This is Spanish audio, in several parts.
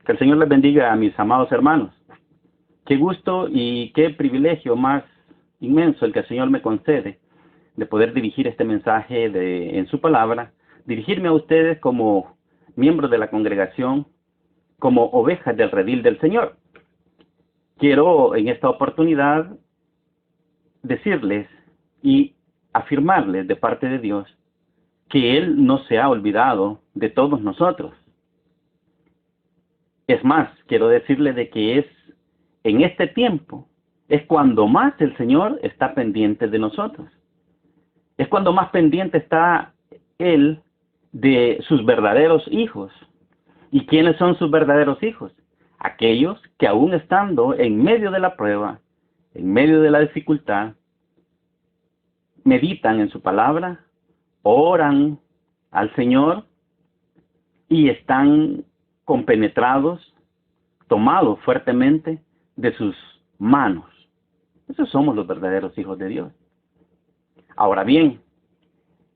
Que el Señor les bendiga a mis amados hermanos. Qué gusto y qué privilegio más inmenso el que el Señor me concede de poder dirigir este mensaje en su palabra, dirigirme a ustedes como miembros de la congregación, como ovejas del redil del Señor. Quiero en esta oportunidad decirles y afirmarles de parte de Dios que Él no se ha olvidado de todos nosotros. Es más, quiero decirle de que en este tiempo, es cuando más el Señor está pendiente de nosotros. Es cuando más pendiente está Él de sus verdaderos hijos. ¿Y quiénes son sus verdaderos hijos? Aquellos que aún estando en medio de la prueba, en medio de la dificultad, meditan en su palabra, oran al Señor y están compenetrados, tomados fuertemente de sus manos. Esos somos los verdaderos hijos de Dios. Ahora bien,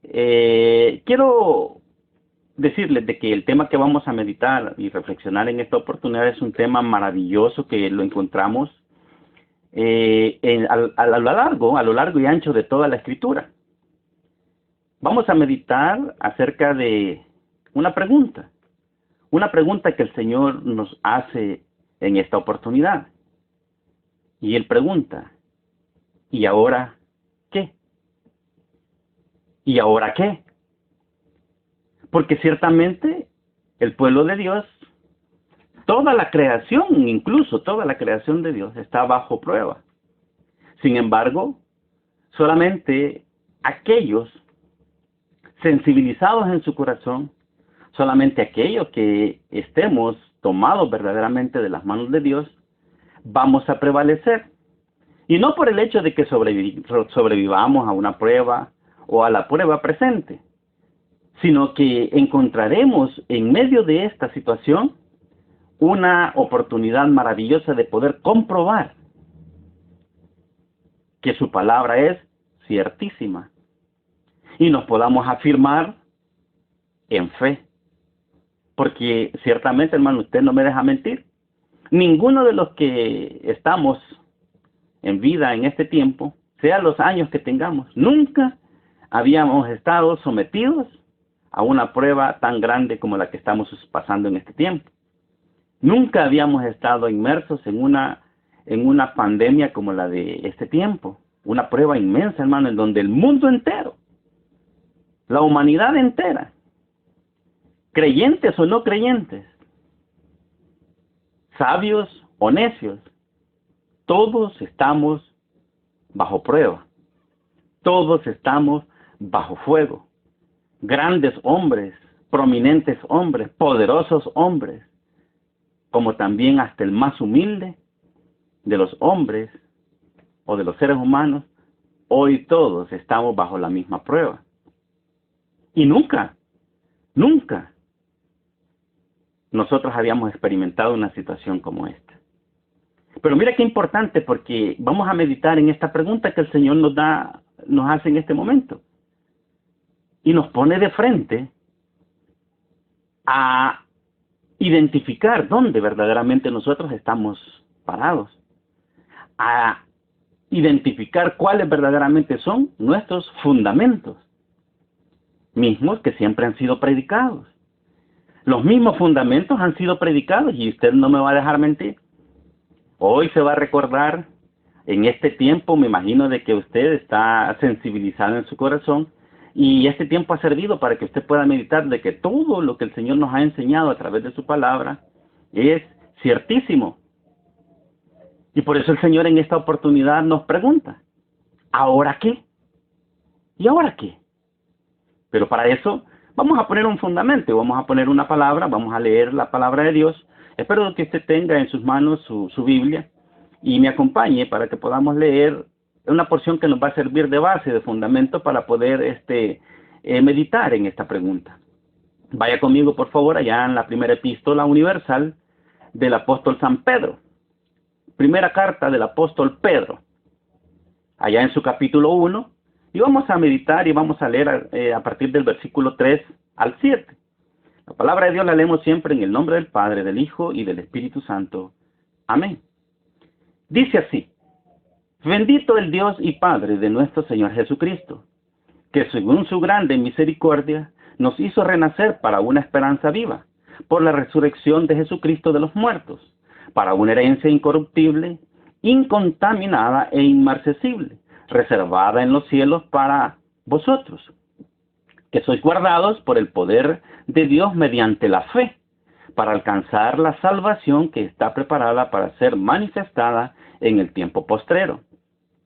quiero decirles de que el tema que vamos a meditar y reflexionar en esta oportunidad es un tema maravilloso que lo encontramos a lo largo y ancho de toda la Escritura. Vamos a meditar acerca de una pregunta que el Señor nos hace en esta oportunidad. Y Él pregunta, ¿y ahora qué? ¿Y ahora qué? Porque ciertamente el pueblo de Dios, toda la creación, incluso toda la creación de Dios, está bajo prueba. Sin embargo, solamente aquellos sensibilizados en su corazón, solamente aquellos que estemos tomados verdaderamente de las manos de Dios, vamos a prevalecer. Y no por el hecho de que sobrevivamos a una prueba o a la prueba presente, sino que encontraremos en medio de esta situación una oportunidad maravillosa de poder comprobar que su palabra es ciertísima y nos podamos afirmar en fe. Porque ciertamente, hermano, usted no me deja mentir. Ninguno de los que estamos en vida en este tiempo, sea los años que tengamos, nunca habíamos estado sometidos a una prueba tan grande como la que estamos pasando en este tiempo. Nunca habíamos estado inmersos en una pandemia como la de este tiempo. Una prueba inmensa, hermano, en donde el mundo entero, la humanidad entera, creyentes o no creyentes, sabios o necios, todos estamos bajo prueba. Todos estamos bajo fuego. Grandes hombres, prominentes hombres, poderosos hombres, como también hasta el más humilde de los hombres o de los seres humanos, hoy todos estamos bajo la misma prueba. Y nunca nosotros habíamos experimentado una situación como esta. Pero mira qué importante, porque vamos a meditar en esta pregunta que el Señor nos hace en este momento. Y nos pone de frente a identificar dónde verdaderamente nosotros estamos parados. A identificar cuáles verdaderamente son nuestros fundamentos, mismos que siempre han sido predicados. Los mismos fundamentos han sido predicados y usted no me va a dejar mentir. Hoy se va a recordar, en este tiempo, me imagino de que usted está sensibilizado en su corazón y este tiempo ha servido para que usted pueda meditar de que todo lo que el Señor nos ha enseñado a través de su palabra es ciertísimo. Y por eso el Señor en esta oportunidad nos pregunta, ¿ahora qué? ¿Y ahora qué? Pero para eso vamos a poner un fundamento, vamos a poner una palabra, vamos a leer la palabra de Dios. Espero que usted tenga en sus manos su Biblia y me acompañe para que podamos leer una porción que nos va a servir de base, de fundamento para poder meditar en esta pregunta. Vaya conmigo, por favor, allá en la primera epístola universal del apóstol San Pedro. Primera carta del apóstol Pedro, allá en su capítulo 1, y vamos a meditar y vamos a leer a partir del versículo 3 al 7. La palabra de Dios la leemos siempre en el nombre del Padre, del Hijo y del Espíritu Santo. Amén. Dice así: bendito el Dios y Padre de nuestro Señor Jesucristo, que según su grande misericordia nos hizo renacer para una esperanza viva, por la resurrección de Jesucristo de los muertos, para una herencia incorruptible, incontaminada e inmarcesible, reservada en los cielos para vosotros, que sois guardados por el poder de Dios mediante la fe, para alcanzar la salvación que está preparada para ser manifestada en el tiempo postrero,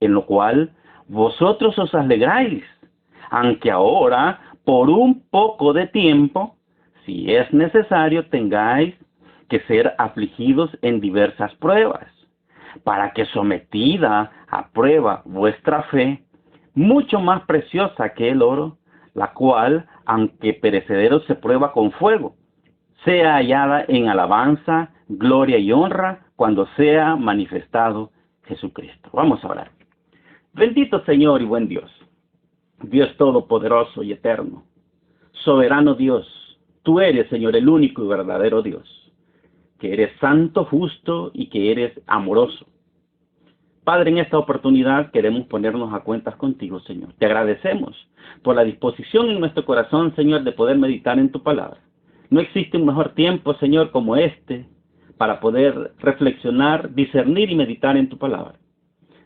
en lo cual vosotros os alegráis, aunque ahora, por un poco de tiempo, si es necesario, tengáis que ser afligidos en diversas pruebas, para que sometida a prueba vuestra fe, mucho más preciosa que el oro, la cual, aunque perecedero se prueba con fuego, sea hallada en alabanza, gloria y honra cuando sea manifestado Jesucristo. Vamos a orar. Bendito Señor y buen Dios, Dios todopoderoso y eterno, soberano Dios, tú eres, Señor, el único y verdadero Dios, que eres santo, justo y que eres amoroso. Padre, en esta oportunidad queremos ponernos a cuentas contigo, Señor. Te agradecemos por la disposición en nuestro corazón, Señor, de poder meditar en tu palabra. No existe un mejor tiempo, Señor, como este, para poder reflexionar, discernir y meditar en tu palabra.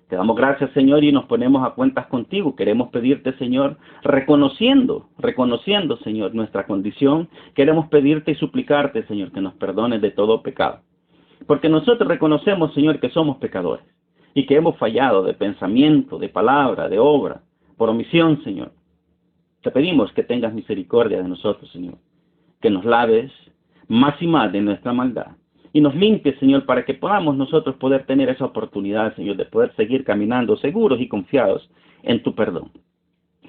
Te damos gracias, Señor, y nos ponemos a cuentas contigo. Queremos pedirte, Señor, reconociendo, Señor, nuestra condición. Queremos pedirte y suplicarte, Señor, que nos perdones de todo pecado. Porque nosotros reconocemos, Señor, que somos pecadores y que hemos fallado de pensamiento, de palabra, de obra, por omisión, Señor. Te pedimos que tengas misericordia de nosotros, Señor, que nos laves más y más de nuestra maldad y nos limpies, Señor, para que podamos nosotros poder tener esa oportunidad, Señor, de poder seguir caminando seguros y confiados en tu perdón.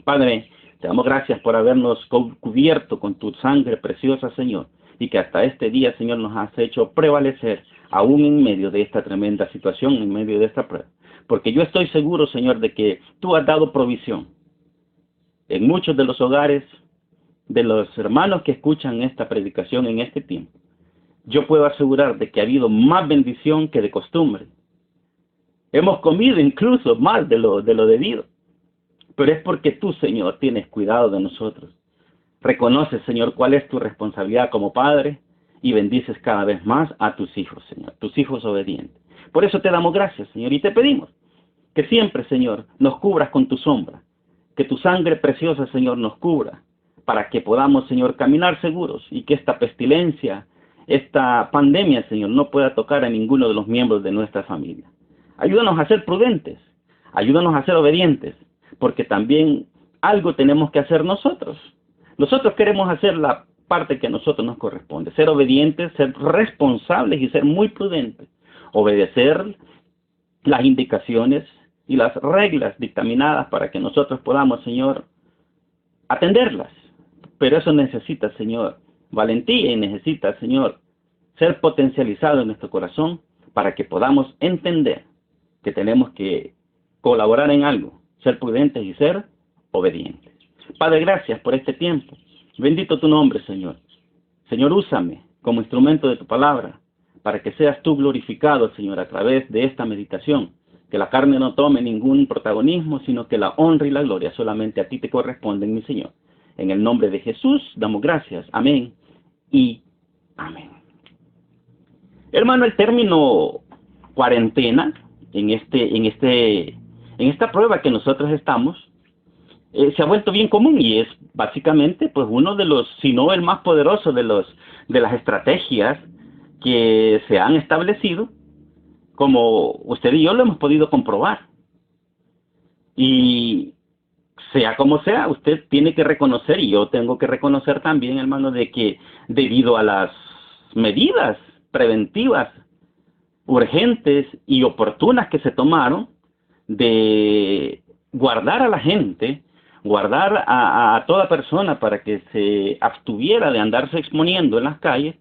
Padre, te damos gracias por habernos cubierto con tu sangre preciosa, Señor, y que hasta este día, Señor, nos has hecho prevalecer aún en medio de esta tremenda situación, en medio de esta prueba. Porque yo estoy seguro, Señor, de que tú has dado provisión en muchos de los hogares de los hermanos que escuchan esta predicación en este tiempo. Yo puedo asegurar de que ha habido más bendición que de costumbre. Hemos comido incluso más de lo debido. Pero es porque tú, Señor, tienes cuidado de nosotros. Reconoces, Señor, cuál es tu responsabilidad como Padre y bendices cada vez más a tus hijos, Señor, tus hijos obedientes. Por eso te damos gracias, Señor, y te pedimos que siempre, Señor, nos cubras con tu sombra, que tu sangre preciosa, Señor, nos cubra, para que podamos, Señor, caminar seguros y que esta pestilencia, esta pandemia, Señor, no pueda tocar a ninguno de los miembros de nuestra familia. Ayúdanos a ser prudentes, ayúdanos a ser obedientes, porque también algo tenemos que hacer nosotros. Nosotros queremos hacer la parte que a nosotros nos corresponde, ser obedientes, ser responsables y ser muy prudentes, obedecer las indicaciones y las reglas dictaminadas para que nosotros podamos, Señor, atenderlas. Pero eso necesita, Señor, valentía y necesita, Señor, ser potencializado en nuestro corazón para que podamos entender que tenemos que colaborar en algo, ser prudentes y ser obedientes. Padre, gracias por este tiempo. Bendito tu nombre, Señor. Señor, úsame como instrumento de tu palabra para que seas tú glorificado, Señor, a través de esta meditación. Que la carne no tome ningún protagonismo, sino que la honra y la gloria solamente a ti te corresponden, mi Señor. En el nombre de Jesús damos gracias. Amén y amén. Hermano, el término cuarentena en esta prueba que nosotros estamos se ha vuelto bien común y es básicamente pues uno de los, si no el más poderoso de las estrategias que se han establecido, como usted y yo lo hemos podido comprobar. Y sea como sea, usted tiene que reconocer, y yo tengo que reconocer también, hermano, de que debido a las medidas preventivas, urgentes y oportunas que se tomaron de guardar a la gente, guardar a toda persona para que se abstuviera de andarse exponiendo en las calles,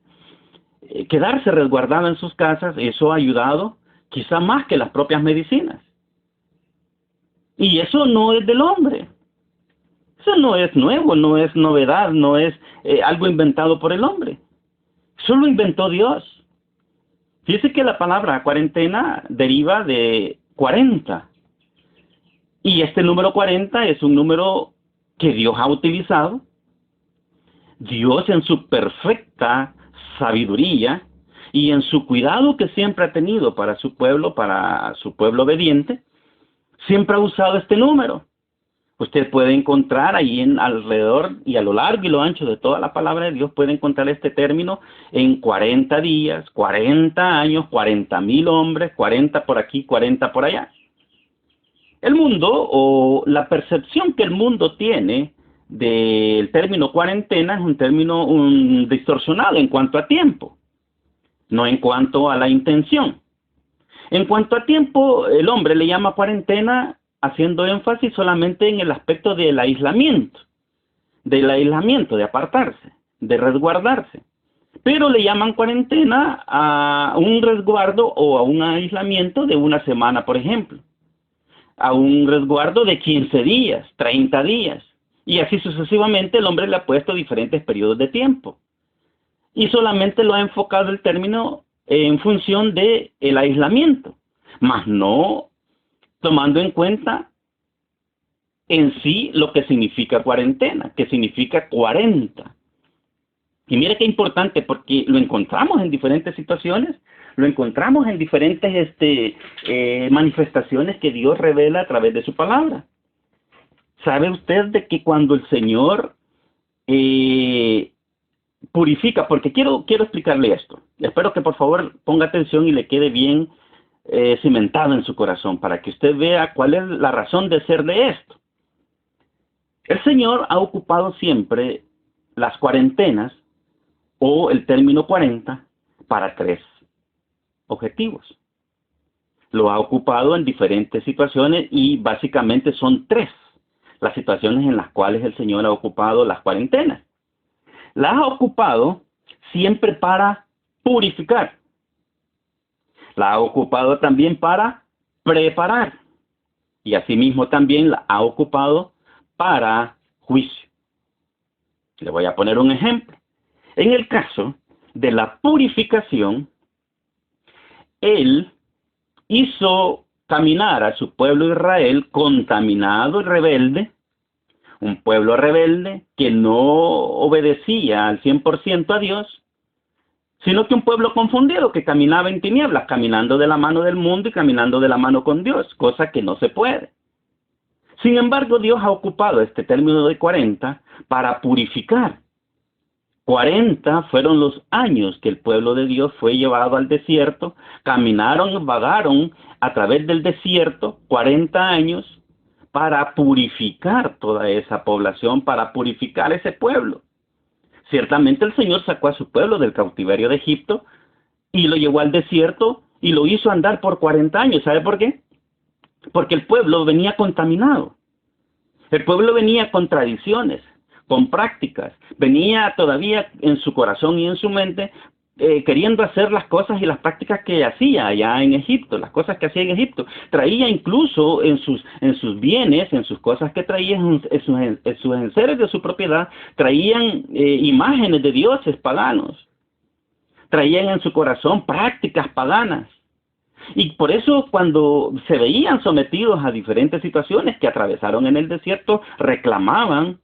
quedarse resguardada en sus casas, eso ha ayudado quizá más que las propias medicinas. Y eso no es del hombre, Eso no es nuevo, no es novedad, no es algo inventado por el hombre. Eso lo inventó Dios. Fíjese que la palabra cuarentena deriva de 40. Y este número 40 es un número que Dios ha utilizado. Dios en su perfecta sabiduría y en su cuidado que siempre ha tenido para su pueblo obediente, siempre ha usado este número. Usted puede encontrar ahí alrededor y a lo largo y lo ancho de toda la palabra de Dios, puede encontrar este término en 40 días, 40 años, 40,000 hombres, 40 por aquí, 40 por allá. El mundo, o la percepción que el mundo tiene del término cuarentena, es un término distorsionado en cuanto a tiempo, no en cuanto a la intención. En cuanto a tiempo, el hombre le llama cuarentena haciendo énfasis solamente en el aspecto del aislamiento, de apartarse, de resguardarse. Pero le llaman cuarentena a un resguardo o a un aislamiento de una semana, por ejemplo, a un resguardo de 15 días, 30 días, y así sucesivamente. El hombre le ha puesto diferentes periodos de tiempo, y solamente lo ha enfocado el término en función de el aislamiento, mas no tomando en cuenta en sí lo que significa cuarentena, que significa 40. Y mire qué importante, porque lo encontramos en diferentes situaciones, lo encontramos en diferentes manifestaciones que Dios revela a través de su palabra. ¿Sabe usted de que cuando el Señor purifica? Porque quiero explicarle esto. Espero que por favor ponga atención y le quede bien cimentado en su corazón, para que usted vea cuál es la razón de ser de esto. El Señor ha ocupado siempre las cuarentenas o el término 40 para 3 objetivos. Lo ha ocupado en diferentes situaciones y básicamente son 3 las situaciones en las cuales el Señor ha ocupado las cuarentenas. Las ha ocupado siempre para purificar. La ha ocupado también para preparar. Y asimismo también la ha ocupado para juicio. Le voy a poner un ejemplo. En el caso de la purificación, Él hizo caminar a su pueblo Israel contaminado y rebelde, un pueblo rebelde que no obedecía al 100% a Dios, sino que un pueblo confundido que caminaba en tinieblas, caminando de la mano del mundo y caminando de la mano con Dios, cosa que no se puede. Sin embargo, Dios ha ocupado este término de 40 para purificar. 40 fueron los años que el pueblo de Dios fue llevado al desierto, caminaron, vagaron a través del desierto 40 años para purificar toda esa población, para purificar ese pueblo. Ciertamente el Señor sacó a su pueblo del cautiverio de Egipto y lo llevó al desierto y lo hizo andar por 40 años. ¿Sabe por qué? Porque el pueblo venía contaminado. El pueblo venía con tradiciones, con prácticas, venía todavía en su corazón y en su mente queriendo hacer las cosas y las prácticas que hacía allá en Egipto, las cosas que hacía en Egipto. Traía incluso en sus bienes, en sus cosas que traía, en sus enseres de su propiedad, traían imágenes de dioses paganos. Traían en su corazón prácticas paganas. Y por eso cuando se veían sometidos a diferentes situaciones que atravesaron en el desierto, reclamaban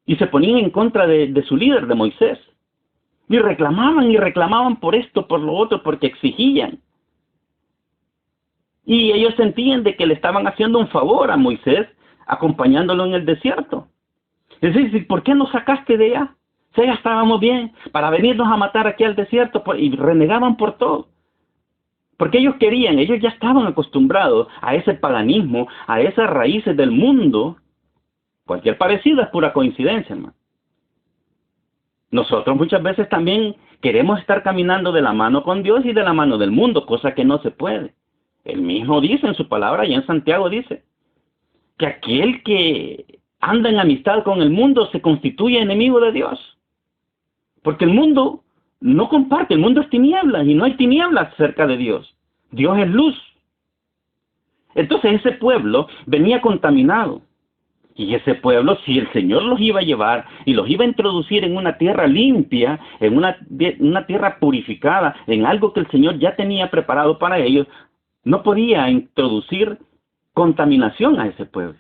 y se ponían en contra de su líder, de Moisés. Y reclamaban por esto, por lo otro, porque exigían. Y ellos sentían de que le estaban haciendo un favor a Moisés, acompañándolo en el desierto. Es decir, ¿por qué nos sacaste de allá? Si ya estábamos bien, para venirnos a matar aquí al desierto, y renegaban por todo. Porque ellos ya estaban acostumbrados a ese paganismo, a esas raíces del mundo. Cualquier parecido es pura coincidencia, hermano. Nosotros muchas veces también queremos estar caminando de la mano con Dios y de la mano del mundo, cosa que no se puede. Él mismo dice en su palabra, y en Santiago dice, que aquel que anda en amistad con el mundo se constituye enemigo de Dios. Porque el mundo no comparte, el mundo es tinieblas y no hay tinieblas cerca de Dios. Dios es luz. Entonces ese pueblo venía contaminado. Y ese pueblo, si el Señor los iba a llevar y los iba a introducir en una tierra limpia, en una tierra purificada, en algo que el Señor ya tenía preparado para ellos, no podía introducir contaminación a ese pueblo.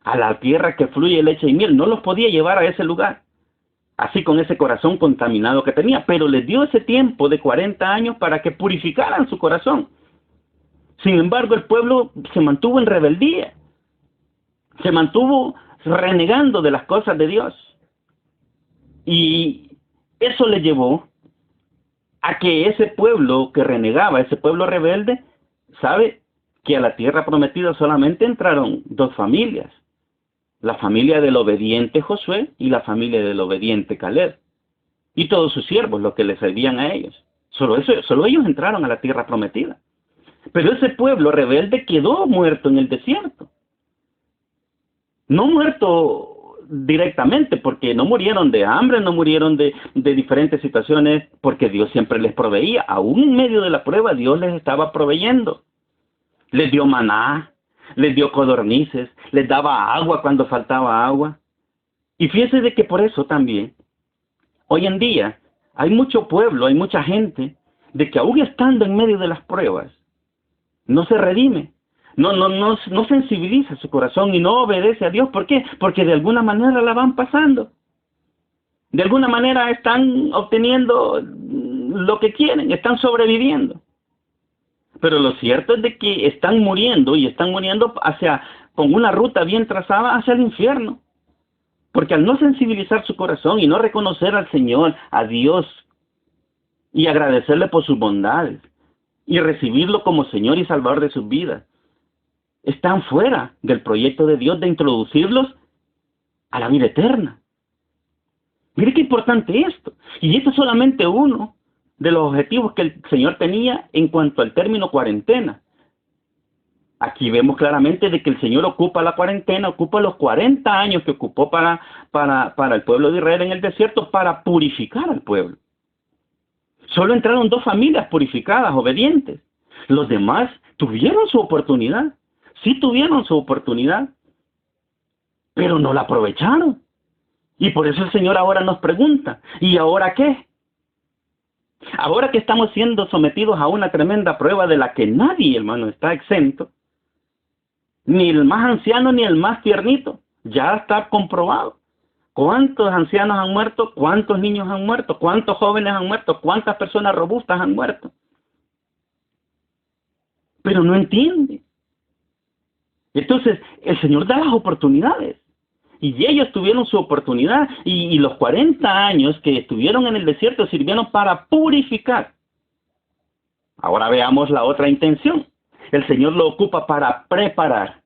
A la tierra que fluye leche y miel, no los podía llevar a ese lugar, así con ese corazón contaminado que tenía, pero les dio ese tiempo de 40 años para que purificaran su corazón. Sin embargo, el pueblo se mantuvo en rebeldía, se mantuvo renegando de las cosas de Dios. Y eso le llevó a que ese pueblo que renegaba, ese pueblo rebelde, sabe que a la tierra prometida solamente entraron dos familias. La familia del obediente Josué y la familia del obediente Caleb. Y todos sus siervos, los que les servían a ellos. Solo ellos entraron a la tierra prometida. Pero ese pueblo rebelde quedó muerto en el desierto. No muerto directamente, porque no murieron de hambre, no murieron de diferentes situaciones, porque Dios siempre les proveía. Aún en medio de la prueba, Dios les estaba proveyendo. Les dio maná, les dio codornices, les daba agua cuando faltaba agua. Y fíjese de que por eso también, hoy en día, hay mucho pueblo, hay mucha gente, de que aún estando en medio de las pruebas, no se redime, no sensibiliza su corazón y no obedece a Dios. ¿Por qué? Porque de alguna manera la van pasando. De alguna manera están obteniendo lo que quieren, están sobreviviendo. Pero lo cierto es de que están muriendo y están muriendo con una ruta bien trazada hacia el infierno. Porque al no sensibilizar su corazón y no reconocer al Señor, a Dios, y agradecerle por sus bondades, y recibirlo como Señor y Salvador de sus vidas, están fuera del proyecto de Dios de introducirlos a la vida eterna. Mire qué importante esto. Y esto es solamente uno de los objetivos que el Señor tenía en cuanto al término cuarentena. Aquí vemos claramente de que el Señor ocupa la cuarentena, ocupa los 40 años que ocupó para el pueblo de Israel en el desierto para purificar al pueblo. Solo entraron dos familias purificadas, obedientes. Los demás tuvieron su oportunidad. Sí tuvieron su oportunidad, pero no la aprovecharon. Y por eso el Señor ahora nos pregunta, ¿y ahora qué? Ahora que estamos siendo sometidos a una tremenda prueba de la que nadie, hermano, está exento, ni el más anciano ni el más tiernito, ya está comprobado. ¿Cuántos ancianos han muerto? ¿Cuántos niños han muerto? ¿Cuántos jóvenes han muerto? ¿Cuántas personas robustas han muerto? Pero no entiende. Entonces, el Señor da las oportunidades. Y ellos tuvieron su oportunidad. Y los 40 años que estuvieron en el desierto sirvieron para purificar. Ahora veamos la otra intención. El Señor lo ocupa para preparar.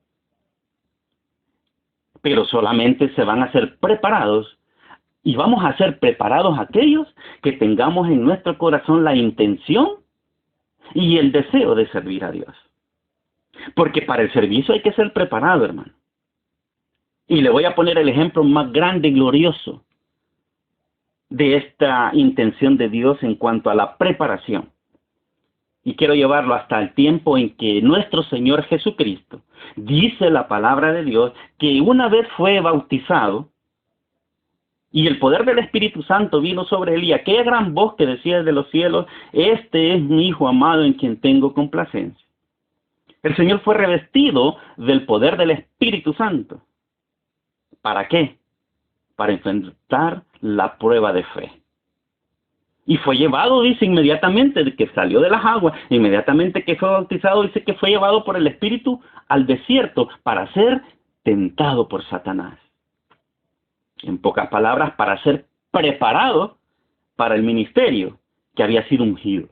Pero solamente se van a ser preparados. Y vamos a ser preparados aquellos que tengamos en nuestro corazón la intención y el deseo de servir a Dios. Porque para el servicio hay que ser preparado, hermano. Y le voy a poner el ejemplo más grande y glorioso de esta intención de Dios en cuanto a la preparación. Y quiero llevarlo hasta el tiempo en que nuestro Señor Jesucristo, dice la palabra de Dios, que una vez fue bautizado y el poder del Espíritu Santo vino sobre él y aquella gran voz que decía desde los cielos, este es mi Hijo amado en quien tengo complacencia. El Señor fue revestido del poder del Espíritu Santo. ¿Para qué? Para enfrentar la prueba de fe. Y fue llevado, dice, inmediatamente de que salió de las aguas, inmediatamente que fue bautizado, dice que fue llevado por el Espíritu al desierto para ser tentado por Satanás. En pocas palabras, para ser preparado para el ministerio que había sido ungido.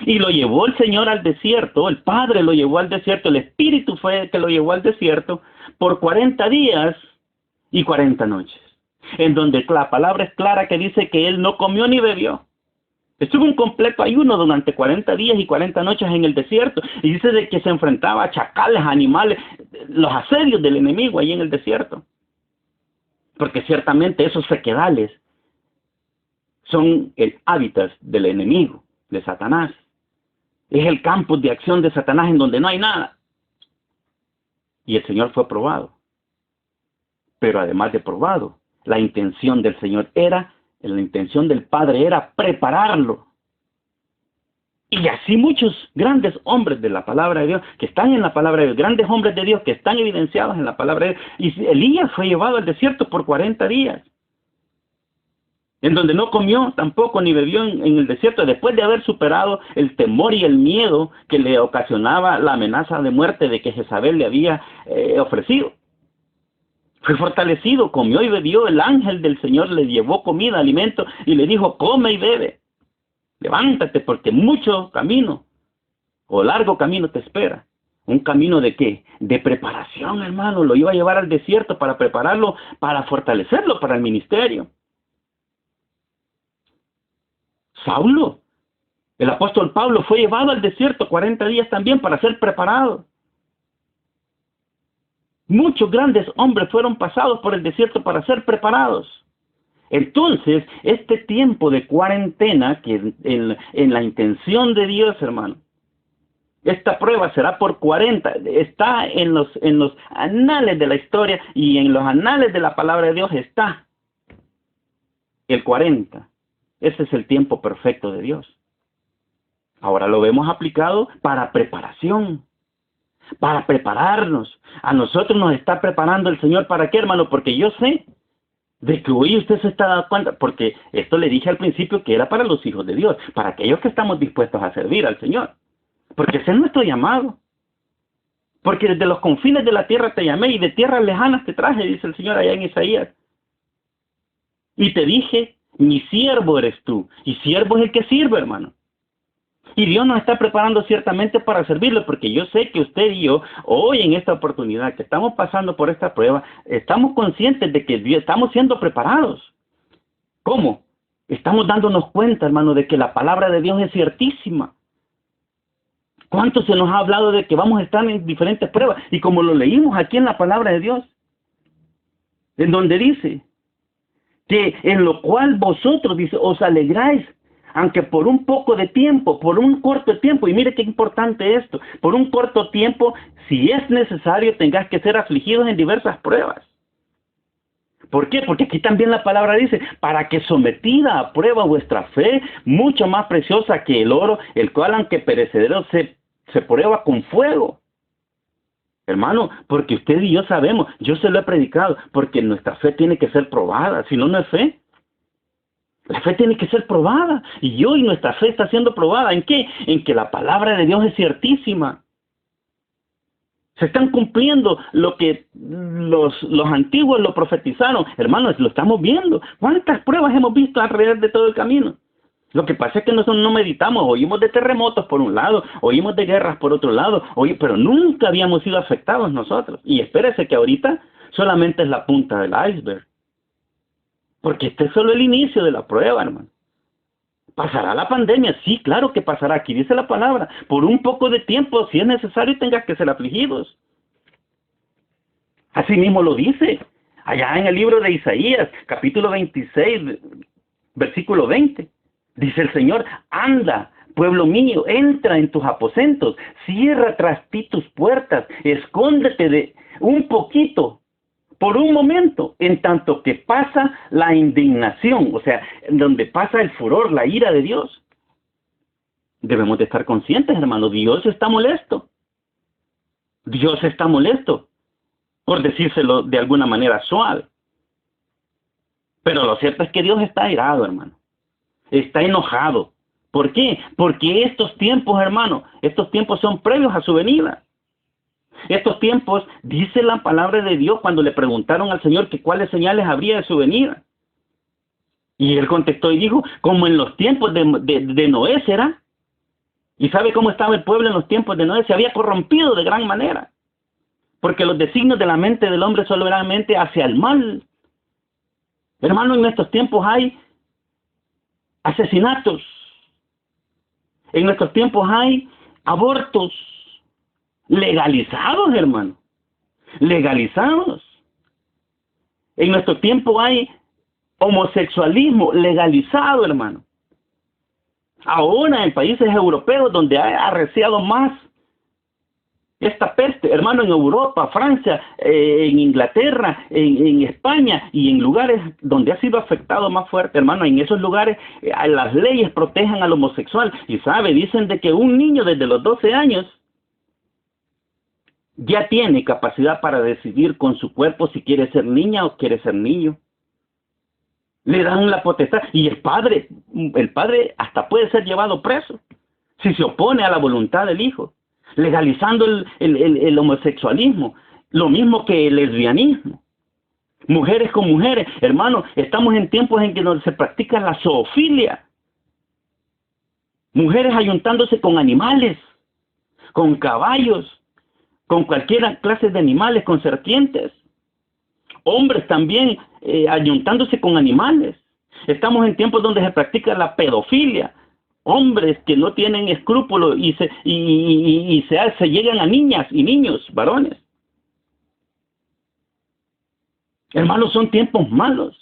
Y lo llevó el Señor al desierto, el Padre lo llevó al desierto, el Espíritu fue el que lo llevó al desierto por 40 días y 40 noches. En donde la palabra es clara que dice que Él no comió ni bebió. Estuvo un completo ayuno durante 40 días y 40 noches en el desierto. Y dice de que se enfrentaba a chacales, animales, los asedios del enemigo ahí en el desierto. Porque ciertamente esos sequedales son el hábitat del enemigo, de Satanás. Es el campo de acción de Satanás en donde no hay nada. Y el Señor fue probado. Pero además de probado, la intención del Señor era, la intención del Padre era prepararlo. Y así muchos grandes hombres de la palabra de Dios, que están en la palabra de Dios, grandes hombres de Dios que están evidenciados en la palabra de Dios. Y Elías fue llevado al desierto por 40 días, en donde no comió tampoco ni bebió en el desierto, después de haber superado el temor y el miedo que le ocasionaba la amenaza de muerte de que Jezabel le había ofrecido. Fue fortalecido, comió y bebió. El ángel del Señor le llevó comida, alimento, y le dijo, come y bebe. Levántate porque mucho camino o largo camino te espera. ¿Un camino de qué? De preparación, hermano. Lo iba a llevar al desierto para prepararlo, para fortalecerlo para el ministerio. Saulo, el apóstol Pablo, fue llevado al desierto 40 días también para ser preparado. Muchos grandes hombres fueron pasados por el desierto para ser preparados. Entonces, este tiempo de cuarentena, que en la intención de Dios, hermano, esta prueba será por 40, está en los anales de la historia y en los anales de la palabra de Dios está el 40. Ese es el tiempo perfecto de Dios. Ahora lo vemos aplicado para preparación, para prepararnos. A nosotros nos está preparando el Señor, ¿para qué, hermano? Porque yo sé de que hoy usted se está dando cuenta, porque esto le dije al principio que era para los hijos de Dios, para aquellos que estamos dispuestos a servir al Señor, porque ese es nuestro llamado, porque desde los confines de la tierra te llamé y de tierras lejanas te traje, dice el Señor allá en Isaías, y te dije, mi siervo eres tú, y siervo es el que sirve, hermano. Y Dios nos está preparando ciertamente para servirle, porque yo sé que usted y yo, hoy en esta oportunidad que estamos pasando por esta prueba, estamos conscientes de que estamos siendo preparados. ¿Cómo? Estamos dándonos cuenta, hermano, de que la palabra de Dios es ciertísima. ¿Cuánto se nos ha hablado de que vamos a estar en diferentes pruebas? Y como lo leímos aquí en la palabra de Dios, en donde dice que en lo cual vosotros, dice, os alegráis, aunque por un poco de tiempo, por un corto tiempo, y mire qué importante esto, por un corto tiempo, si es necesario, tengas que ser afligidos en diversas pruebas. ¿Por qué? Porque aquí también la palabra dice, para que sometida a prueba vuestra fe, mucho más preciosa que el oro, el cual aunque perecedero se prueba con fuego. Hermano, porque usted y yo sabemos, yo se lo he predicado, porque nuestra fe tiene que ser probada, si no, no es fe. La fe tiene que ser probada, y hoy nuestra fe está siendo probada. ¿En qué? En que la palabra de Dios es ciertísima. Se están cumpliendo lo que los antiguos lo profetizaron. Hermanos, lo estamos viendo. ¿Cuántas pruebas hemos visto alrededor de todo el camino? Lo que pasa es que nosotros no meditamos. Oímos de terremotos por un lado, oímos de guerras por otro lado, pero nunca habíamos sido afectados nosotros. Y espérese que ahorita solamente es la punta del iceberg. Porque este es solo el inicio de la prueba, hermano. ¿Pasará la pandemia? Sí, claro que pasará. Aquí dice la palabra. Por un poco de tiempo, si es necesario, tengas que ser afligidos. Así mismo lo dice. Allá en el libro de Isaías, capítulo 26, versículo 20. Dice el Señor, anda, pueblo mío, entra en tus aposentos, cierra tras ti tus puertas, escóndete de un poquito, por un momento, en tanto que pasa la indignación, o sea, donde pasa el furor, la ira de Dios. Debemos de estar conscientes, hermano, Dios está molesto. Dios está molesto, por decírselo de alguna manera suave. Pero lo cierto es que Dios está airado, hermano. Está enojado. ¿Por qué? Porque estos tiempos, hermano, estos tiempos son previos a su venida. Estos tiempos, dice la palabra de Dios cuando le preguntaron al Señor que cuáles señales habría de su venida. Y él contestó y dijo, como en los tiempos de Noé será. ¿Y sabe cómo estaba el pueblo en los tiempos de Noé? Se había corrompido de gran manera. Porque los designios de la mente del hombre solo eran mente hacia el mal. Hermano, en estos tiempos hay asesinatos. En nuestros tiempos hay abortos legalizados, hermano. Legalizados. En nuestro tiempo hay homosexualismo legalizado, hermano. Ahora en países europeos donde ha arreciado más Esta peste, hermano, en Europa, Francia, en Inglaterra, en España y en lugares donde ha sido afectado más fuerte, hermano, en esos lugares las leyes protegen al homosexual. Y sabe, dicen de que un niño desde los 12 años ya tiene capacidad para decidir con su cuerpo si quiere ser niña o quiere ser niño. Le dan la potestad y el padre hasta puede ser llevado preso si se opone a la voluntad del hijo, legalizando el homosexualismo, lo mismo que el lesbianismo. Mujeres con mujeres, hermano, estamos en tiempos en que se practica la zoofilia. Mujeres ayuntándose con animales, con caballos, con cualquier clase de animales, con serpientes. Hombres también ayuntándose con animales. Estamos en tiempos donde se practica la pedofilia. Hombres que no tienen escrúpulos y se llegan a niñas y niños, varones. Hermanos, son tiempos malos.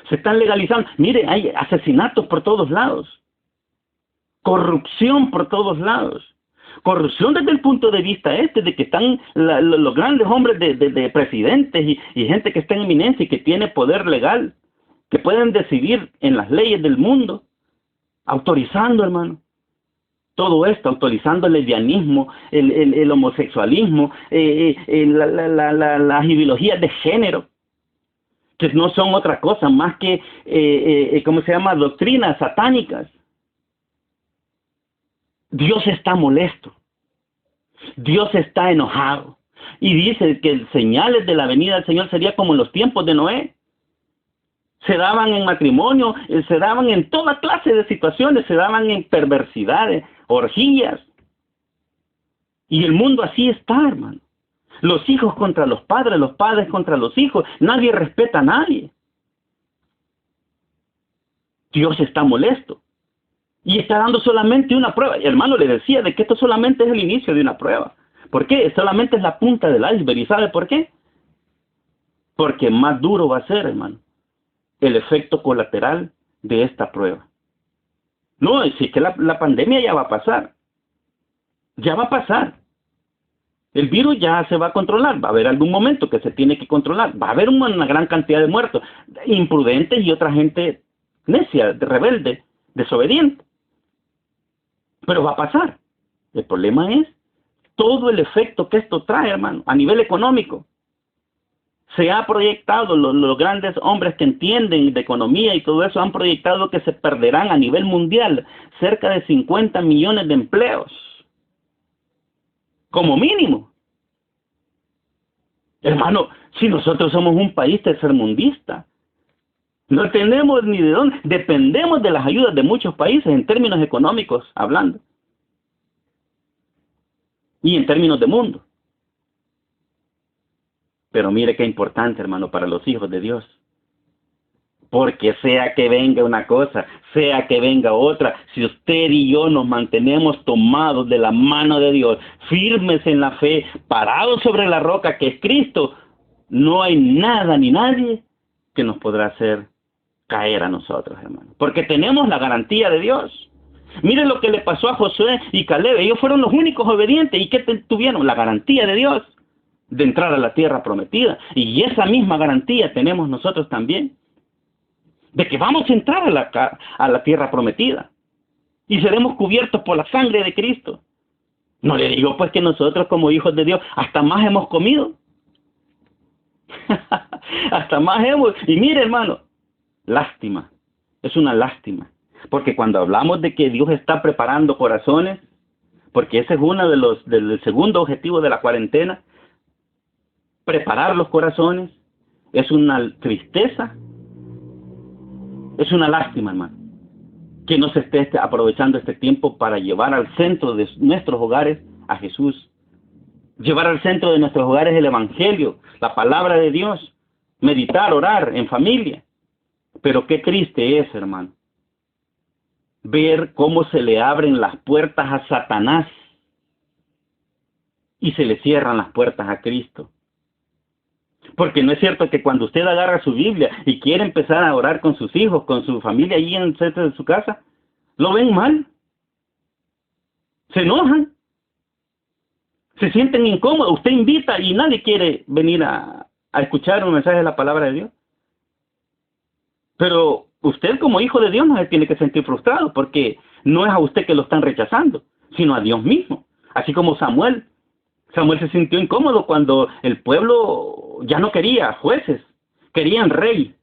Se están legalizando. Mire, hay asesinatos por todos lados. Corrupción por todos lados. Corrupción desde el punto de vista de que están los grandes hombres de presidentes y gente que está en eminencia y que tiene poder legal, que pueden decidir en las leyes del mundo, autorizando, hermano, todo esto, autorizando el lesbianismo, el homosexualismo, las ideologías de género, que no son otra cosa más que, doctrinas satánicas. Dios está molesto, Dios está enojado y dice que señales de la venida del Señor sería como en los tiempos de Noé. Se daban en matrimonio, se daban en toda clase de situaciones, se daban en perversidades, orgías. Y el mundo así está, hermano. Los hijos contra los padres contra los hijos, nadie respeta a nadie. Dios está molesto. Y está dando solamente una prueba. Hermano, le decía de que esto solamente es el inicio de una prueba. ¿Por qué? Solamente es la punta del iceberg. ¿Y sabe por qué? Porque más duro va a ser, hermano, el efecto colateral de esta prueba. No, si es que la pandemia ya va a pasar. Ya va a pasar. El virus ya se va a controlar. Va a haber algún momento que se tiene que controlar. Va a haber una gran cantidad de muertos. Imprudentes y otra gente necia, rebelde, desobediente. Pero va a pasar. El problema es todo el efecto que esto trae, hermano, a nivel económico. Se ha proyectado, los grandes hombres que entienden de economía y todo eso han proyectado que se perderán a nivel mundial cerca de 50 millones de empleos. Como mínimo. Hermano, si nosotros somos un país tercermundista, no tenemos ni de dónde, dependemos de las ayudas de muchos países en términos económicos hablando. Y en términos de mundo. Pero mire qué importante, hermano, para los hijos de Dios. Porque sea que venga una cosa, sea que venga otra, si usted y yo nos mantenemos tomados de la mano de Dios, firmes en la fe, parados sobre la roca que es Cristo, no hay nada ni nadie que nos podrá hacer caer a nosotros, hermano. Porque tenemos la garantía de Dios. Miren lo que le pasó a Josué y Caleb. Ellos fueron los únicos obedientes. ¿Y qué tuvieron? La garantía de Dios de entrar a la tierra prometida. Y esa misma garantía tenemos nosotros también. De que vamos a entrar a la tierra prometida. Y seremos cubiertos por la sangre de Cristo. No le digo pues que nosotros como hijos de Dios hasta más hemos comido. Hasta más hemos. Y mire, hermano, lástima. Es una lástima. Porque cuando hablamos de que Dios está preparando corazones, porque ese es uno del segundo objetivo de la cuarentena, preparar los corazones, es una tristeza, es una lástima, hermano, que no se esté aprovechando este tiempo para llevar al centro de nuestros hogares a Jesús. Llevar al centro de nuestros hogares el Evangelio, la palabra de Dios, meditar, orar en familia. Pero qué triste es, hermano, ver cómo se le abren las puertas a Satanás y se le cierran las puertas a Cristo. Porque no es cierto que cuando usted agarra su Biblia y quiere empezar a orar con sus hijos, con su familia allí en el centro de su casa, lo ven mal. Se enojan. Se sienten incómodos. Usted invita y nadie quiere venir a escuchar un mensaje de la palabra de Dios. Pero usted como hijo de Dios no se tiene que sentir frustrado, porque no es a usted que lo están rechazando, sino a Dios mismo. Así como Samuel. Samuel se sintió incómodo cuando el pueblo ya no quería jueces, querían rey.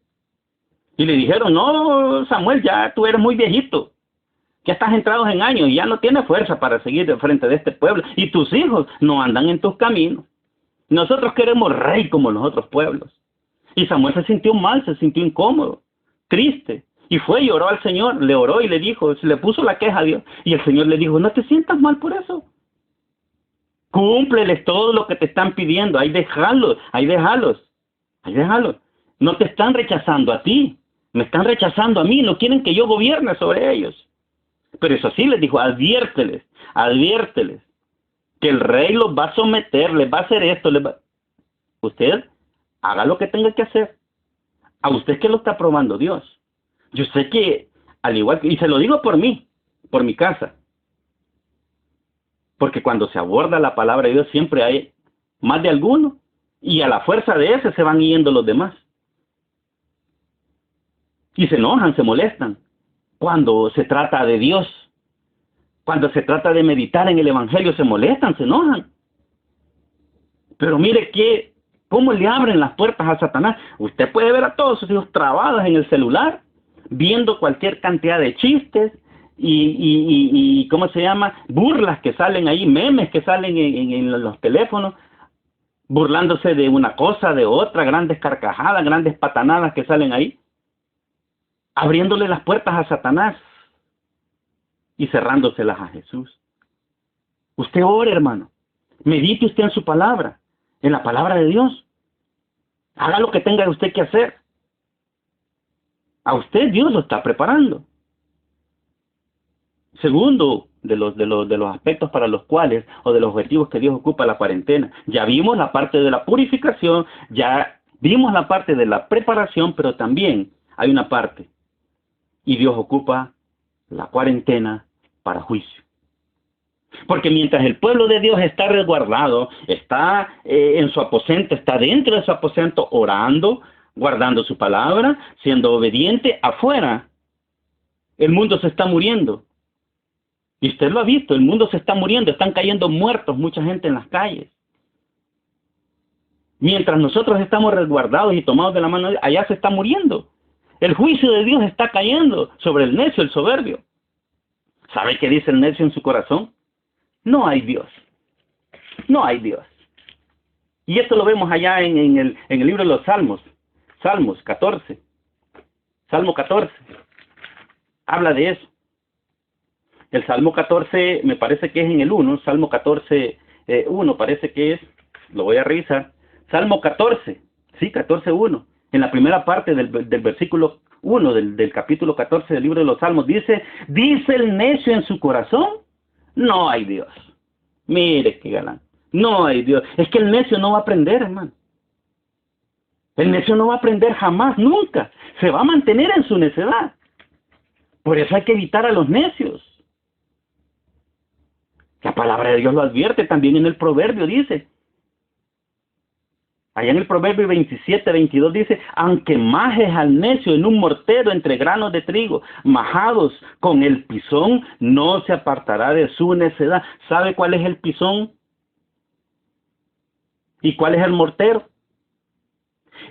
Y le dijeron, no, Samuel, ya tú eres muy viejito, ya estás entrado en años y ya no tienes fuerza para seguir de frente de este pueblo. Y tus hijos no andan en tus caminos. Nosotros queremos rey como los otros pueblos. Y Samuel se sintió mal, se sintió incómodo, triste. Y fue y oró al Señor, le oró y le dijo, le puso la queja a Dios. Y el Señor le dijo, no te sientas mal por eso. Cúmpleles todo lo que te están pidiendo. Ahí déjalos, ahí déjalos, ahí déjalos. No te están rechazando a ti, me están rechazando a mí, no quieren que yo gobierne sobre ellos. Pero eso sí les dijo, adviérteles, adviérteles, que el rey los va a someter, les va a hacer esto, Usted haga lo que tenga que hacer. A usted que lo está probando Dios. Yo sé que, al igual que, y se lo digo por mí, por mi casa, porque cuando se aborda la palabra de Dios siempre hay más de alguno, y a la fuerza de ese se van yendo los demás. Y se enojan, se molestan. Cuando se trata de Dios, cuando se trata de meditar en el Evangelio, se molestan, se enojan. Pero mire cómo le abren las puertas a Satanás. Usted puede ver a todos sus hijos trabados en el celular, viendo cualquier cantidad de chistes y ¿cómo se llama? Burlas que salen ahí, memes que salen en los teléfonos, burlándose de una cosa, de otra, grandes carcajadas, grandes patanadas que salen ahí, abriéndole las puertas a Satanás y cerrándoselas a Jesús. Usted ore, hermano. Medite usted en su palabra, en la palabra de Dios. Haga lo que tenga usted que hacer. A usted Dios lo está preparando. Segundo, de los aspectos para los cuales, o de los objetivos que Dios ocupa la cuarentena. Ya vimos la parte de la purificación, ya vimos la parte de la preparación, pero también hay una parte. Y Dios ocupa la cuarentena para juicio. Porque mientras el pueblo de Dios está resguardado, está en su aposento, está dentro de su aposento orando, guardando su palabra, siendo obediente, afuera el mundo se está muriendo. Y usted lo ha visto, el mundo se está muriendo, están cayendo muertos mucha gente en las calles. Mientras nosotros estamos resguardados y tomados de la mano, allá se está muriendo. El juicio de Dios está cayendo sobre el necio, el soberbio. ¿Sabe qué dice el necio en su corazón? No hay Dios. No hay Dios. Y esto lo vemos allá en el libro de los Salmos. Salmos 14. Salmo 14. Habla de eso. El Salmo 14, me parece que es en el 1. Salmo 14, 1 parece que es. Lo voy a revisar. Salmo 14. Sí, 14, 1. En la primera parte del versículo 1 del capítulo 14 del libro de los Salmos. Dice el necio en su corazón, no hay Dios. Mire qué galán. No hay Dios. Es que el necio no va a aprender, hermano. El necio no va a aprender jamás, nunca. Se va a mantener en su necedad. Por eso hay que evitar a los necios. La palabra de Dios lo advierte también en el proverbio, dice. Allá en el proverbio 27, 22 dice, aunque majes al necio en un mortero entre granos de trigo, majados con el pisón, no se apartará de su necedad. ¿Sabe cuál es el pisón? ¿Y cuál es el mortero?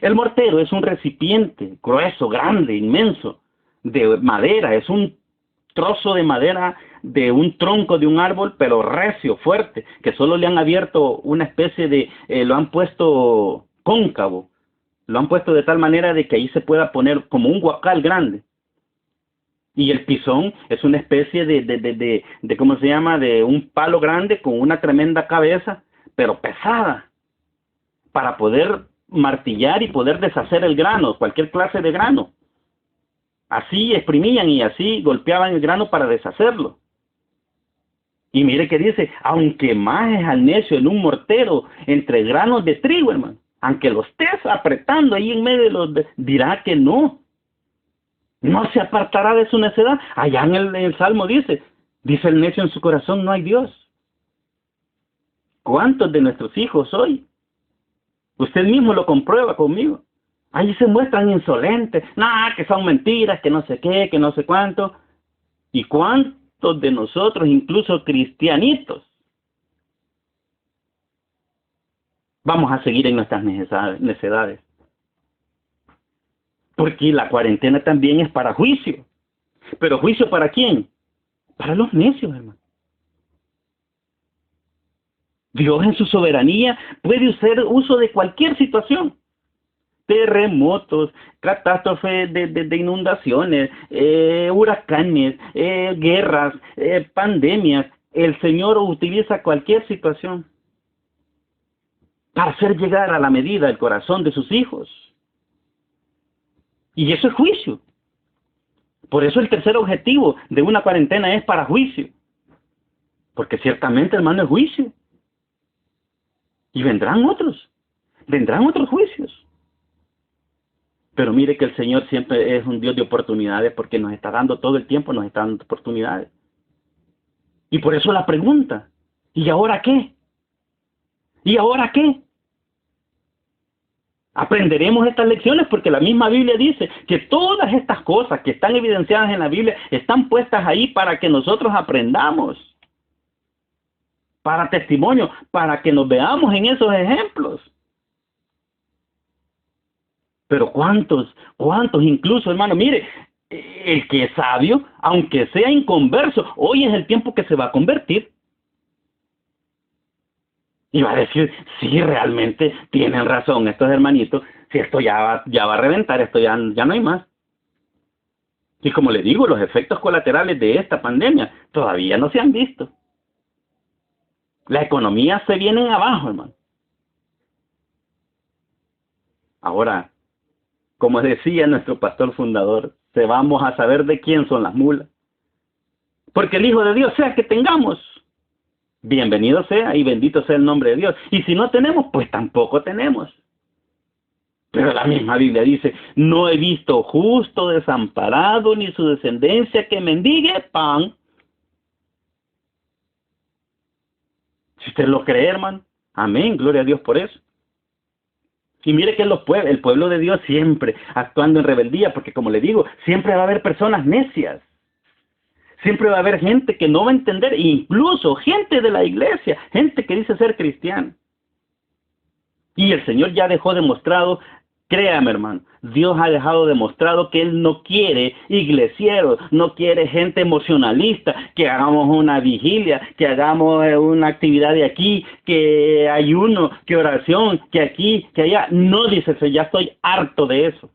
El mortero es un recipiente grueso, grande, inmenso, de madera. Es un trozo de madera de un tronco de un árbol, pero recio, fuerte, que solo le han abierto una especie de, lo han puesto cóncavo, lo han puesto de tal manera de que ahí se pueda poner como un guacal grande. Y el pisón es una especie de ¿cómo se llama? De un palo grande con una tremenda cabeza, pero pesada, para poder martillar y poder deshacer el grano, cualquier clase de grano. Así exprimían y así golpeaban el grano para deshacerlo. Y mire que dice, aunque majes al necio en un mortero entre granos de trigo, hermano, aunque lo estés apretando ahí en medio de los, dirá que no se apartará de su necedad. Allá en el Salmo dice el necio en su corazón, no hay Dios. ¿Cuántos de nuestros hijos hoy? Usted mismo lo comprueba conmigo. Ahí se muestran insolentes. No, que son mentiras, que no sé qué, que no sé cuánto. ¿Y cuántos de nosotros, incluso cristianitos, vamos a seguir en nuestras necedades? Porque la cuarentena también es para juicio. ¿Pero juicio para quién? Para los necios, hermano. Dios en su soberanía puede hacer uso de cualquier situación. Terremotos, catástrofes de inundaciones, huracanes, guerras, pandemias. El Señor utiliza cualquier situación para hacer llegar a la medida el corazón de sus hijos. Y eso es juicio. Por eso el tercer objetivo de una cuarentena es para juicio. Porque ciertamente, hermano, es juicio. Y vendrán otros juicios. Pero mire que el Señor siempre es un Dios de oportunidades, porque nos está dando todo el tiempo, nos está dando oportunidades. Y por eso la pregunta, ¿y ahora qué? ¿Y ahora qué? Aprenderemos estas lecciones porque la misma Biblia dice que todas estas cosas que están evidenciadas en la Biblia están puestas ahí para que nosotros aprendamos, para testimonio, para que nos veamos en esos ejemplos. Pero ¿cuántos, incluso, hermano? Mire, el que es sabio, aunque sea inconverso, hoy es el tiempo que se va a convertir. Y va a decir, sí, realmente tienen razón estos hermanitos, si esto ya va a reventar, esto ya no hay más. Y como le digo, los efectos colaterales de esta pandemia todavía no se han visto. La economía se viene abajo, hermano. Ahora, como decía nuestro pastor fundador, se vamos a saber de quién son las mulas. Porque el Hijo de Dios sea que tengamos, bienvenido sea y bendito sea el nombre de Dios. Y si no tenemos, pues tampoco tenemos. Pero la misma Biblia dice, no he visto justo desamparado ni su descendencia que mendigue pan. Si usted lo cree, hermano, amén, gloria a Dios por eso. Y mire que el pueblo de Dios siempre actuando en rebeldía, porque como le digo, siempre va a haber personas necias. Siempre va a haber gente que no va a entender, incluso gente de la iglesia, gente que dice ser cristiana. Y el Señor ya dejó demostrado, créame hermano, Dios ha dejado demostrado que Él no quiere iglesieros, no quiere gente emocionalista, que hagamos una vigilia, que hagamos una actividad de aquí, que ayuno, que oración, que aquí, que allá. No, dice el Señor, ya estoy harto de eso.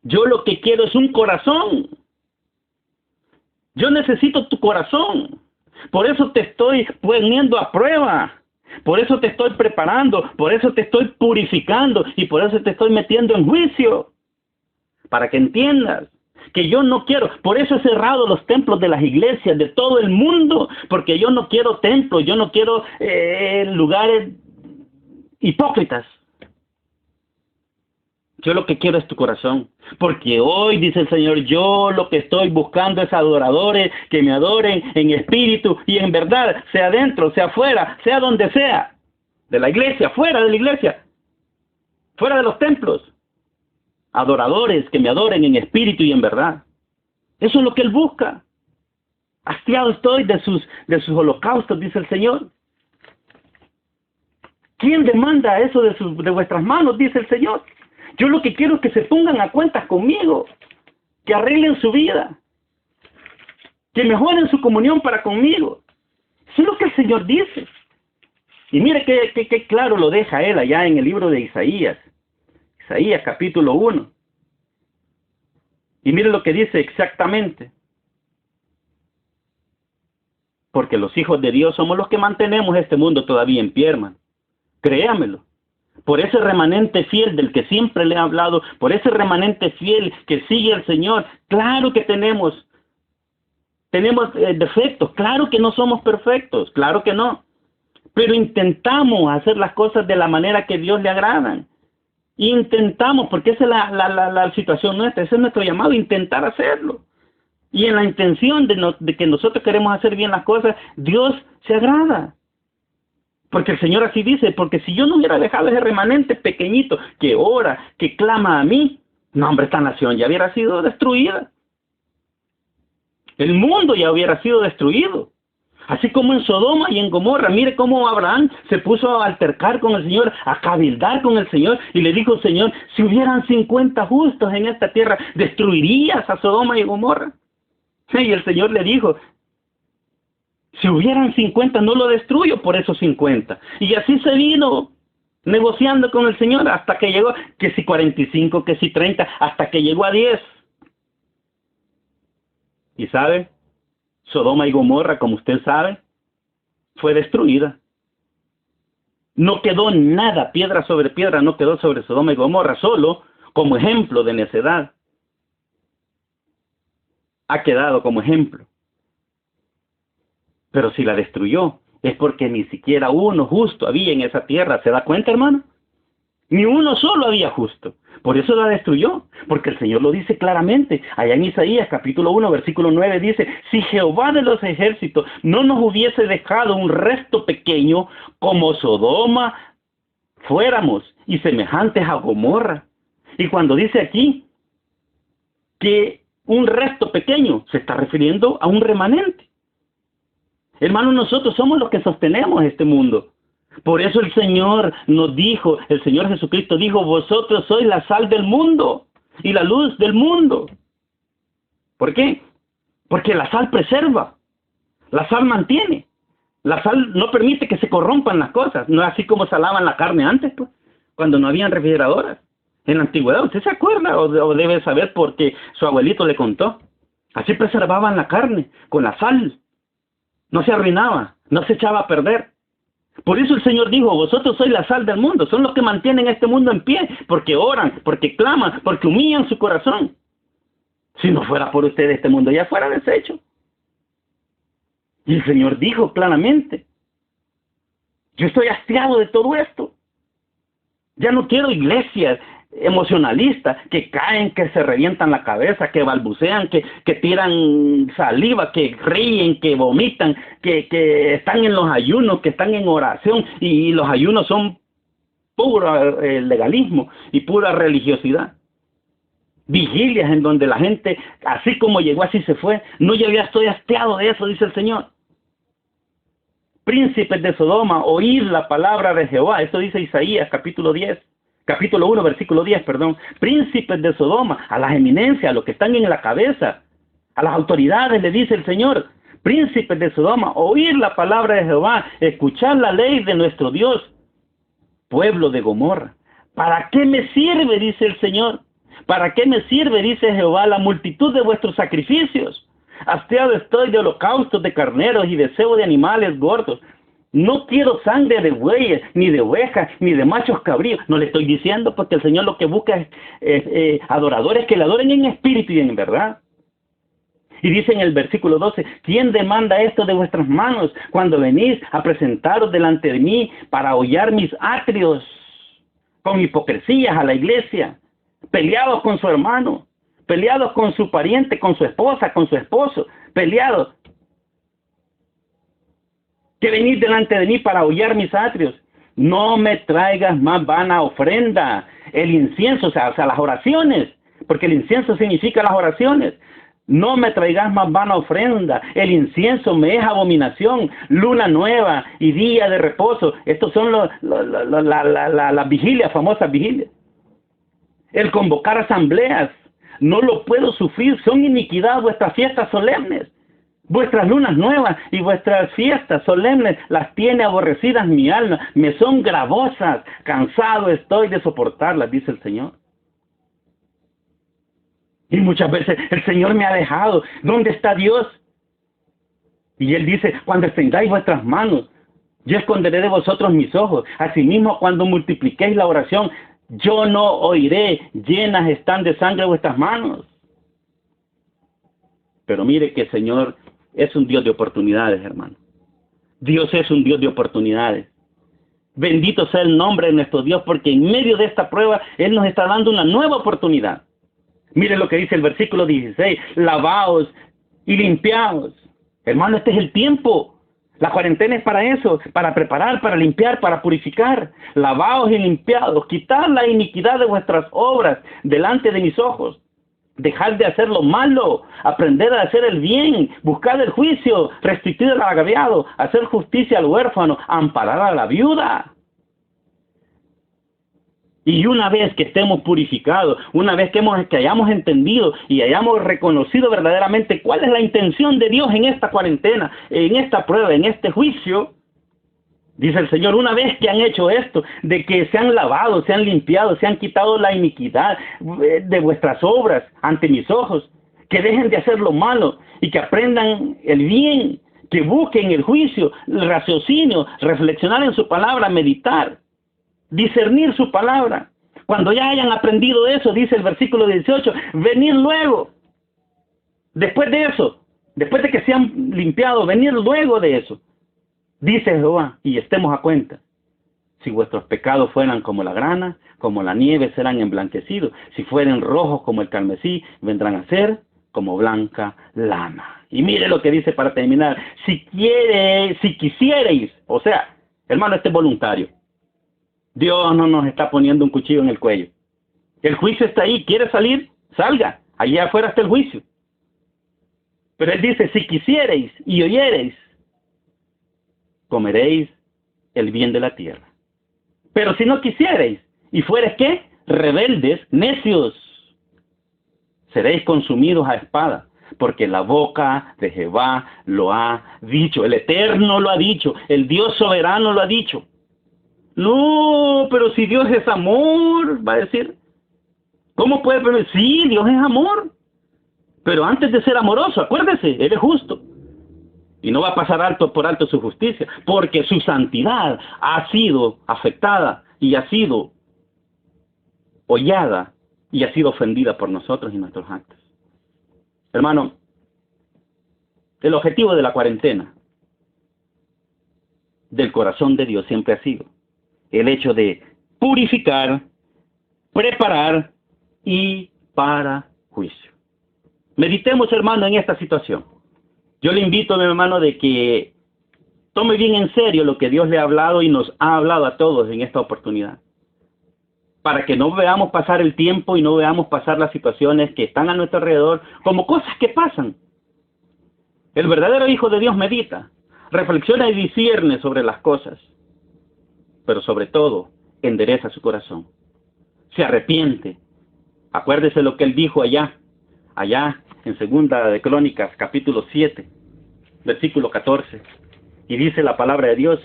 Yo lo que quiero es un corazón. Yo necesito tu corazón. Por eso te estoy poniendo a prueba. Por eso te estoy preparando. Por eso te estoy purificando. Y por eso te estoy metiendo en juicio. Para que entiendas que yo no quiero. Por eso he cerrado los templos de las iglesias de todo el mundo. Porque yo no quiero templos. Yo no quiero lugares hipócritas. Yo lo que quiero es tu corazón, porque hoy, dice el Señor, yo lo que estoy buscando es adoradores que me adoren en espíritu y en verdad, sea dentro, sea afuera, sea donde sea, de la iglesia, fuera de la iglesia, fuera de los templos, adoradores que me adoren en espíritu y en verdad. Eso es lo que Él busca. Hastiado estoy de sus holocaustos, dice el Señor. ¿Quién demanda eso de vuestras manos? Dice el Señor. Yo lo que quiero es que se pongan a cuentas conmigo, que arreglen su vida, que mejoren su comunión para conmigo. Eso es lo que el Señor dice. Y mire qué claro lo deja Él allá en el libro de Isaías. Isaías capítulo 1. Y mire lo que dice exactamente. Porque los hijos de Dios somos los que mantenemos este mundo todavía en pie, hermano. Créamelo. Por ese remanente fiel del que siempre le he hablado, por ese remanente fiel que sigue al Señor, claro que tenemos defectos, claro que no somos perfectos, claro que no, pero intentamos hacer las cosas de la manera que Dios le agradan. Intentamos, porque esa es la situación nuestra, ese es nuestro llamado, intentar hacerlo. Y en la intención de que nosotros queremos hacer bien las cosas, Dios se agrada. Porque el Señor así dice, porque si yo no hubiera dejado ese remanente pequeñito que ora, que clama a mí, no, hombre, esta nación ya hubiera sido destruida. El mundo ya hubiera sido destruido. Así como en Sodoma y en Gomorra. Mire cómo Abraham se puso a altercar con el Señor, a cabildar con el Señor, y le dijo, Señor, si hubieran 50 justos en esta tierra, ¿destruirías a Sodoma y Gomorra? Y el Señor le dijo, si hubieran 50, no lo destruyo por esos 50. Y así se vino negociando con el Señor hasta que llegó, que si 45, que si 30, hasta que llegó a 10. ¿Y sabe? Sodoma y Gomorra, como usted sabe, fue destruida. No quedó nada, piedra sobre piedra, no quedó sobre Sodoma y Gomorra, solo como ejemplo de necedad. Ha quedado como ejemplo. Pero si la destruyó, es porque ni siquiera uno justo había en esa tierra. ¿Se da cuenta, hermano? Ni uno solo había justo. Por eso la destruyó, porque el Señor lo dice claramente. Allá en Isaías capítulo 1, versículo 9 dice, si Jehová de los ejércitos no nos hubiese dejado un resto pequeño, como Sodoma fuéramos, y semejantes a Gomorra. Y cuando dice aquí que un resto pequeño, se está refiriendo a un remanente. Hermanos, nosotros somos los que sostenemos este mundo. Por eso el Señor nos dijo, el Señor Jesucristo dijo, vosotros sois la sal del mundo y la luz del mundo. ¿Por qué? Porque la sal preserva, la sal mantiene, la sal no permite que se corrompan las cosas, no es así como salaban la carne antes, pues, cuando no habían refrigeradoras. En la antigüedad, ¿usted se acuerda o debe saber porque su abuelito le contó? Así preservaban la carne, con la sal. No se arruinaba, no se echaba a perder. Por eso el Señor dijo, vosotros sois la sal del mundo, son los que mantienen este mundo en pie, porque oran, porque claman, porque humillan su corazón. Si no fuera por ustedes, este mundo ya fuera deshecho. Y el Señor dijo claramente, yo estoy hastiado de todo esto. Ya no quiero iglesias emocionalistas que caen, que se revientan la cabeza, que balbucean, que tiran saliva, que ríen, que vomitan, que están en los ayunos, que están en oración, y los ayunos son puro legalismo y pura religiosidad. Vigilias en donde la gente, así como llegó, así se fue. No, yo ya estoy hastiado de eso, dice el Señor. Príncipes de Sodoma, oíd la palabra de Jehová. Esto dice Isaías, capítulo 1, versículo 10, perdón. Príncipes de Sodoma, a las eminencias, a los que están en la cabeza, a las autoridades, le dice el Señor. Príncipes de Sodoma, oíd la palabra de Jehová, escuchad la ley de nuestro Dios. Pueblo de Gomorra, ¿para qué me sirve, dice el Señor? ¿Para qué me sirve, dice Jehová, la multitud de vuestros sacrificios? Hastiado estoy de holocaustos de carneros y de cebo de animales gordos. No quiero sangre de bueyes, ni de ovejas, ni de machos cabríos. No le estoy diciendo porque el Señor lo que busca es adoradores que le adoren en espíritu y en verdad. Y dice en el versículo 12, ¿quién demanda esto de vuestras manos cuando venís a presentaros delante de mí para hollar mis atrios con hipocresías a la iglesia? Peleados con su hermano, peleados con su pariente, con su esposa, con su esposo, peleados. Que venís delante de mí para hollar mis atrios. No me traigas más vana ofrenda. El incienso, o sea, las oraciones, porque el incienso significa las oraciones. No me traigas más vana ofrenda. El incienso me es abominación. Luna nueva y día de reposo. Estos son las vigilias, famosas vigilias. El convocar asambleas, no lo puedo sufrir, son iniquidad vuestras fiestas solemnes. Vuestras lunas nuevas y vuestras fiestas solemnes las tiene aborrecidas mi alma, me son gravosas, cansado estoy de soportarlas, dice el Señor. Y muchas veces el Señor me ha dejado, ¿dónde está Dios? Y Él dice, cuando extendáis vuestras manos, yo esconderé de vosotros mis ojos, asimismo cuando multipliquéis la oración, yo no oiré, llenas están de sangre vuestras manos. Pero mire que el Señor es un Dios de oportunidades, hermano. Dios es un Dios de oportunidades. Bendito sea el nombre de nuestro Dios, porque en medio de esta prueba, Él nos está dando una nueva oportunidad. Mire lo que dice el versículo 16, lavaos y limpiaos. Hermano, este es el tiempo. La cuarentena es para eso, para preparar, para limpiar, para purificar. Lavaos y limpiados, quitad la iniquidad de vuestras obras delante de mis ojos. Dejad de hacer lo malo, aprended a hacer el bien, buscad el juicio, restituid al agraviado, hacer justicia al huérfano, amparar a la viuda. Y una vez que estemos purificados, una vez que hayamos entendido y hayamos reconocido verdaderamente cuál es la intención de Dios en esta cuarentena, en esta prueba, en este juicio, dice el Señor, una vez que han hecho esto, de que se han lavado, se han limpiado, se han quitado la iniquidad de vuestras obras ante mis ojos, que dejen de hacer lo malo y que aprendan el bien, que busquen el juicio, el raciocinio, reflexionar en su palabra, meditar, discernir su palabra. Cuando ya hayan aprendido eso, dice el versículo 18, venid luego. Después de eso, después de que se han limpiado, venid luego de eso. Dice Jehová, y estemos a cuenta. Si vuestros pecados fueran como la grana, como la nieve serán emblanquecidos. Si fueren rojos como el carmesí, vendrán a ser como blanca lana. Y mire lo que dice para terminar. Si quisierais, o sea, hermano, este es voluntario. Dios no nos está poniendo un cuchillo en el cuello. El juicio está ahí. ¿Quiere salir? Salga. Allá afuera está el juicio. Pero Él dice, si quisierais y oyereis, comeréis el bien de la tierra. Pero si no quisierais y fuereis, ¿qué? Rebeldes, necios, seréis consumidos a espada, porque la boca de Jehová lo ha dicho. El Eterno lo ha dicho. El Dios soberano lo ha dicho. No, pero si Dios es amor, va a decir. ¿Cómo puede permitir? Sí, Dios es amor. Pero antes de ser amoroso, acuérdese, Él es justo. Y no va a pasar por alto su justicia, porque su santidad ha sido afectada y ha sido hollada y ha sido ofendida por nosotros y nuestros actos. Hermano, el objetivo de la cuarentena del corazón de Dios siempre ha sido el hecho de purificar, preparar y para juicio. Meditemos, hermano, en esta situación. Yo le invito, mi hermano, de que tome bien en serio lo que Dios le ha hablado y nos ha hablado a todos en esta oportunidad. Para que no veamos pasar el tiempo y no veamos pasar las situaciones que están a nuestro alrededor como cosas que pasan. El verdadero Hijo de Dios medita, reflexiona y discierne sobre las cosas, pero sobre todo endereza su corazón. Se arrepiente. Acuérdese lo que Él dijo allá en Segunda de Crónicas, capítulo 7, versículo 14. Y dice la palabra de Dios,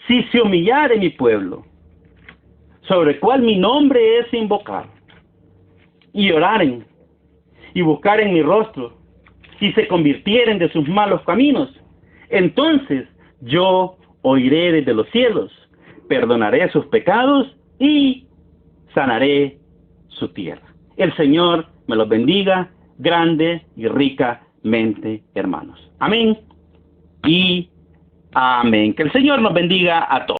si se humillare mi pueblo, sobre el cual mi nombre es invocado, y oraren, y buscaren mi rostro, y se convirtieren de sus malos caminos, entonces yo oiré desde los cielos, perdonaré sus pecados, y sanaré su tierra. El Señor me los bendiga grande y ricamente, hermanos. Amén y amén. Que el Señor nos bendiga a todos.